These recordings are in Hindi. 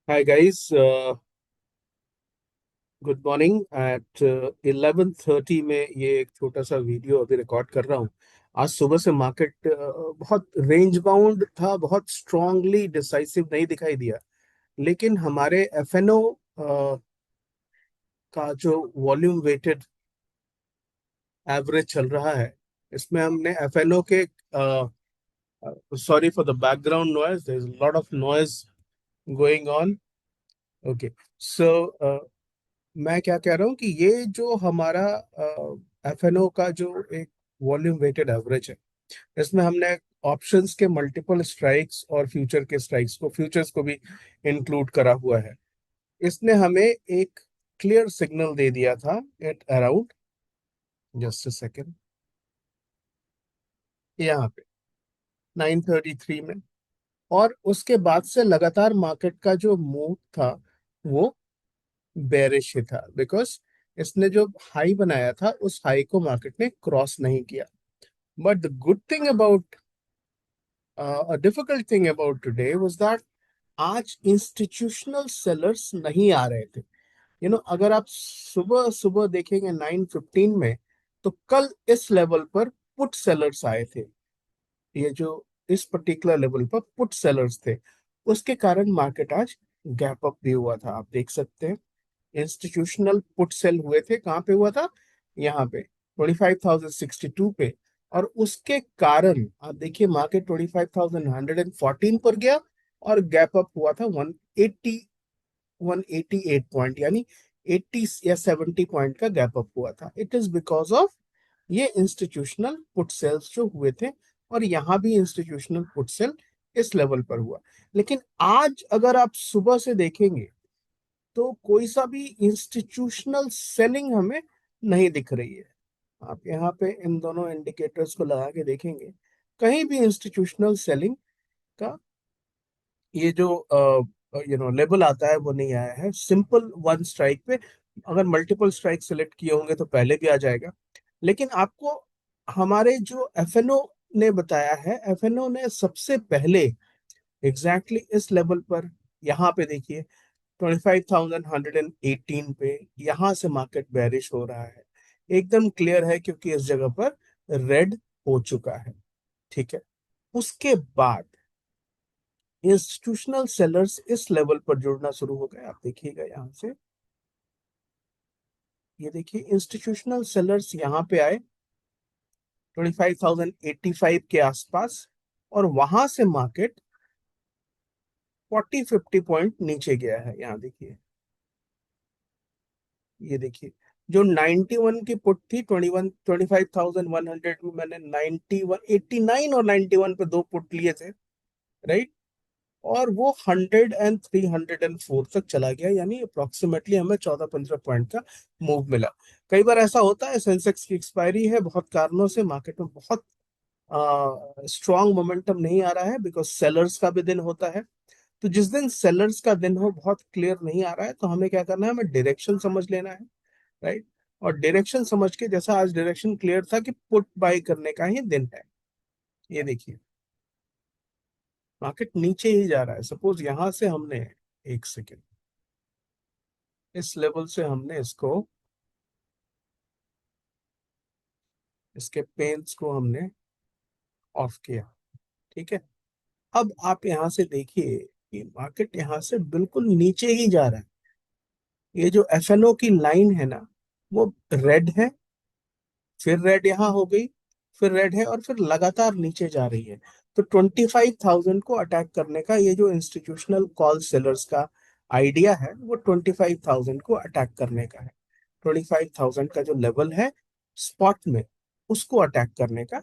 Hi guys, good morning at 11:30 में ये एक छोटा सा वीडियो अभी रिकॉर्ड कर रहा हूँ। आज सुबह से मार्केट बहुत रेंज बाउंड था, बहुत स्ट्रांगली डिसाइसिव नहीं दिखाई दिया। लेकिन हमारे एफएनओ का जो वॉल्यूम वेटेड एवरेज चल रहा है, इसमें हमने एफएनओ के, sorry for the background noise, there is lot of noise going on. Okay, so मैं क्या कह रहा हूँ कि ये जो हमारा एफएनओ का जो एक वॉल्यूम वेटेड एवरेज है, इसमें हमने ऑप्शंस के मल्टीपल स्ट्राइक्स और फ्यूचर्स को भी इंक्लूड करा हुआ है। इसने हमें एक क्लियर सिग्नल दे दिया था at around, just a second, यहाँ पे 9:33 में। और उसके बाद से लगातार मार्केट का जो मूव था वो बेरिश ही था, बिकॉज इसने जो हाई बनाया था उस हाई को मार्केट ने क्रॉस नहीं किया। But the good thing about, a difficult thing about today was that आज इंस्टीट्यूशनल सेलर्स नहीं आ रहे थे। अगर आप सुबह सुबह देखेंगे 9:15 में, तो कल इस लेवल पर पुट सेलर्स आए थे। ये जो इस पर्टिकुलर लेवल पर पुट सेलर्स थे, उसके कारण मार्केट आज गैप अप भी हुआ था। आप देख सकते हैं इंस्टीट्यूशनल पुट सेल हुए थे, कहाँ पे हुआ था, यहाँ पे 25,062 पे। और उसके कारण आप देखिए मार्केट 25,114 पर गया और गैप अप हुआ था 188 पॉइंट, यानी 80 या 70 पॉइंट का गैप अप हुआ था। इट इज बिकॉज ऑफ ये इंस्टीट्यूशनल पुट सेल्स जो हुए थे। और यहाँ भी इंस्टीट्यूशनल पुट सेल इस लेवल पर हुआ। लेकिन आज अगर आप सुबह से देखेंगे तो कोई सा भी इंस्टीट्यूशनल सेलिंग हमें नहीं दिख रही है। आप यहाँ पे इन दोनों इंडिकेटर्स को लगा के देखेंगे, कहीं भी इंस्टीट्यूशनल सेलिंग का ये जो लेवल आता है वो नहीं आया है। सिंपल वन स्ट्राइक पे, अगर मल्टीपल स्ट्राइक सेलेक्ट किए होंगे तो पहले भी आ जाएगा। लेकिन आपको हमारे जो एफएनओ ने बताया है, एफएनओ ने सबसे पहले एग्जैक्टली इस लेवल पर, यहाँ पे देखिए 25,118 पे, यहां से मार्केट बेरिश हो रहा है। एकदम क्लियर है क्योंकि इस जगह पर रेड हो चुका है। ठीक है, उसके बाद इंस्टीट्यूशनल सेलर्स इस लेवल पर जुड़ना शुरू हो गए। आप देखिएगा यहां से, ये देखिए इंस्टीट्यूशनल सेलर्स यहाँ पे आए 25,085 के आसपास, और वहां से मार्केट 40-50 पॉइंट नीचे गया है। यहाँ देखिए, ये देखिए जो 91 की पुट थी 25,100 में, मैंने 91, 89 और 91 पे दो पुट लिए थे, राइट। और वो 103, 104 तक चला गया, यानी अप्रोक्सीमेटली हमें 14-15 पॉइंट का मूव मिला। कई बार ऐसा होता है, सेंसेक्स की एक्सपायरी है, बहुत कारणों से मार्केट में बहुत स्ट्रॉन्ग मोमेंटम नहीं आ रहा है, बिकॉज सेलर्स का भी दिन होता है। तो जिस दिन सेलर्स का दिन हो, बहुत क्लियर नहीं आ रहा है, तो हमें क्या करना है, हमें डायरेक्शन समझ लेना है, राइट। और डायरेक्शन समझ के, जैसा आज डायरेक्शन क्लियर था कि पुट बाय करने का ही दिन है, ये देखिए मार्केट नीचे ही जा रहा है। सपोज यहां से हमने, एक सेकेंड, इस लेवल से हमने इसको, इसके पेन्स को हमने ऑफ किया, ठीक है। अब आप यहां से देखिए कि मार्केट यहां से बिल्कुल नीचे ही जा रहा है। ये जो एफएनओ की लाइन है ना, वो रेड है, फिर रेड यहाँ हो गई, फिर रेड है, और फिर लगातार नीचे जा रही है। तो 25,000 को अटैक करने का ये जो इंस्टीट्यूशनल कॉल सेलर्स का आइडिया है, वो 25,000 को अटैक करने का है। 25,000 का जो लेवल है स्पॉट में, उसको अटैक करने का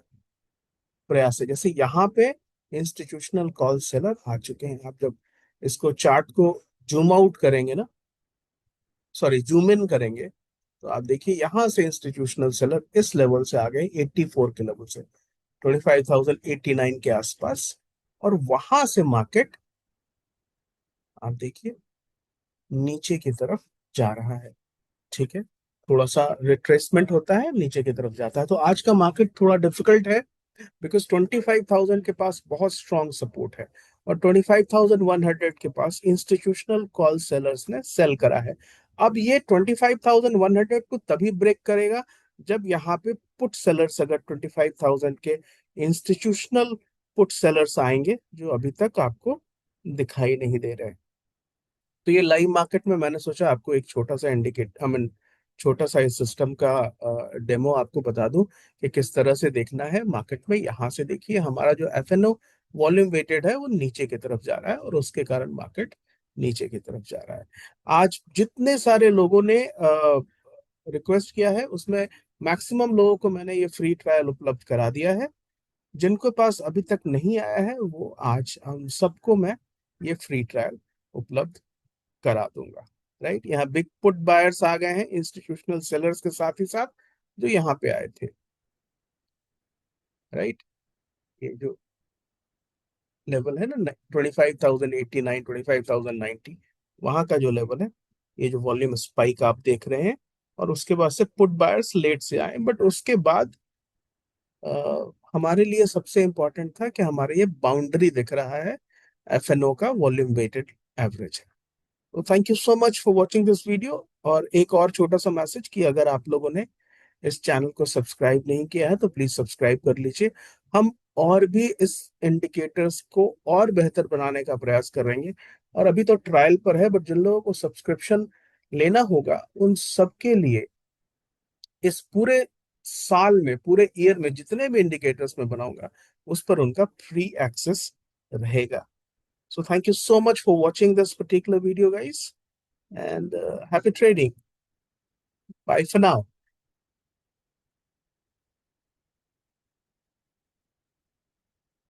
प्रयास है। जैसे यहाँ पे इंस्टीट्यूशनल कॉल सेलर आ चुके हैं। आप जब इसको चार्ट को जूम आउट करेंगे ना, सॉरी जूम इन करेंगे, तो आप देखिए यहां से इंस्टीट्यूशनल सेलर इस लेवल से आ गए, 84 के लेवल से 25,089 के आसपास। और वहां से मार्केट, आप देखिए, नीचे की तरफ जा रहा है, ठीक है। थोड़ा सा रिट्रेसमेंट होता है, नीचे की तरफ जाता है। तो आज का मार्केट थोड़ा डिफिकल्ट है, बिकॉज 25,000 के पास बहुत स्ट्रांग सपोर्ट है। और 25,100 के पास इंस्टीट्यूशनल कॉल सेलर्स ने सेल करा है। अब ये 25,100 को तभी ब्रेक करेगा जब यहाँ पे पुट सेलर्स, अगर 25,000 के इंस्टीट्यूशनल पुट सेलर्स आएंगे जो अभी तक आपको दिखाई नहीं दे रहे। तो ये लाइव मार्केट में मैंने सोचा आपको एक छोटा सा इंडिकेट, आई मीन छोटा सा इस सिस्टम का डेमो आपको बता दूं कि किस तरह से देखना है मार्केट में। यहाँ से देखिए हमारा जो एफएनओ वॉल्यूम वेटेड है वो नीचे की तरफ जा रहा है और उसके कारण मार्केट नीचे की तरफ जा रहा है। आज जितने सारे लोगों ने रिक्वेस्ट किया है उसमें मैक्सिमम लोगों को मैंने ये फ्री ट्रायल उपलब्ध करा दिया है। जिनको पास अभी तक नहीं आया है वो आज हम सबको मैं ये फ्री ट्रायल उपलब्ध करा दूंगा। राइट, यहाँ बिग पुट बायर्स आ गए हैं इंस्टीट्यूशनल सेलर्स के साथ ही साथ जो यहाँ पे आए थे। राइट, ये जो लेवल है ना 25,089, 25,090, वहां का जो लेवल है, ये जो वॉल्यूम स्पाइक आप देख रहे हैं, और उसके बाद से पुट बायर्स लेट से आए, बट उसके बाद हमारे लिए सबसे इंपॉर्टेंट था कि हमारे ये बाउंड्री दिख रहा है एफएनओ का वॉल्यूम वेटेड एवरेज है। तो thank you so much for watching this video. और एक और छोटा सा मैसेज कि अगर आप लोगों ने इस चैनल को सब्सक्राइब नहीं किया है तो प्लीज सब्सक्राइब कर लीजिए। हम और भी इस इंडिकेटर्स को और बेहतर बनाने का प्रयास करेंगे। और अभी तो ट्रायल पर है, बट जिन लोगों को सब्सक्रिप्शन लेना होगा उन सबके लिए इस पूरे साल में, पूरे ईयर में जितने भी इंडिकेटर्स मैं बनाऊंगा उस पर उनका फ्री एक्सेस रहेगा। So thank you so much for watching this particular video, guys, and happy trading. Bye for now.